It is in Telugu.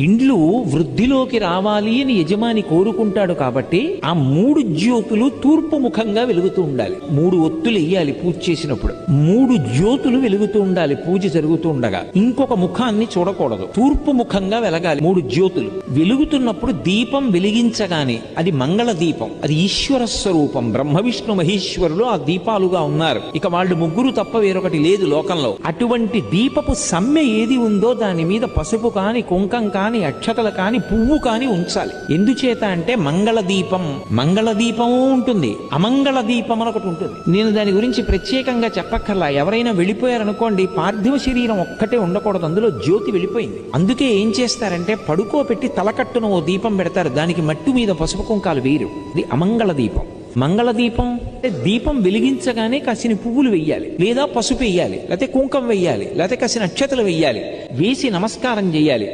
ఇండ్లు వృద్ధిలోకి రావాలి అని యజమాని కోరుకుంటాడు కాబట్టి ఆ 3 జ్యోతులు తూర్పు ముఖంగా వెలుగుతూ ఉండాలి. 3 ఒత్తులు వెయ్యాలి పూజ చేసినప్పుడు. 3 జ్యోతులు వెలుగుతూ ఉండాలి పూజ జరుగుతూ ఉండగా. ఇంకొక ముఖాన్ని చూడకూడదు, తూర్పు ముఖంగా వెలగాలి 3 జ్యోతులు. వెలుగుతున్నప్పుడు దీపం వెలిగించగానే అది మంగళ దీపం, అది ఈశ్వర స్వరూపం. బ్రహ్మ విష్ణు మహేశ్వరులు ఆ దీపాలుగా ఉన్నారు. ఇక వాళ్ళు ముగ్గురు తప్ప వేరొకటి లేదు లోకంలో. అటువంటి దీపపు సమ్మె ఏది ఉందో దాని మీద పసుపు కాని, కుంకం కాని, అక్షతలు కాని, పువ్వు కాని ఉంచాలి. ఎందుచేత అంటే మంగళ దీపము ఉంటుంది, అమంగళ దీపం అని ఒకటి ఉంటుంది. నేను దాని గురించి ప్రత్యేకంగా చెప్పక్కర్లా. ఎవరైనా వెళ్ళిపోయారనుకోండి, పార్థివ శరీరం ఒక్కటే ఉండకూడదు, అందులో జ్యోతి వెళ్ళిపోయింది. అందుకే ఏం చేస్తారంటే పడుకోబెట్టి తలకట్టున ఓ దీపం పెడతారు, దానికి మట్టు మీద పసుపు కుంకాలు వేయరు. ఇది అమంగళ దీపం. మంగళ దీపం అంటే దీపం వెలిగించగానే కాసిన పువ్వులు వెయ్యాలి, లేదా పసుపు వెయ్యాలి, లేకపోతే కుంకం వెయ్యాలి, లేకపోతే కాసిన అక్షతలు వెయ్యాలి, వేసి నమస్కారం చేయాలి.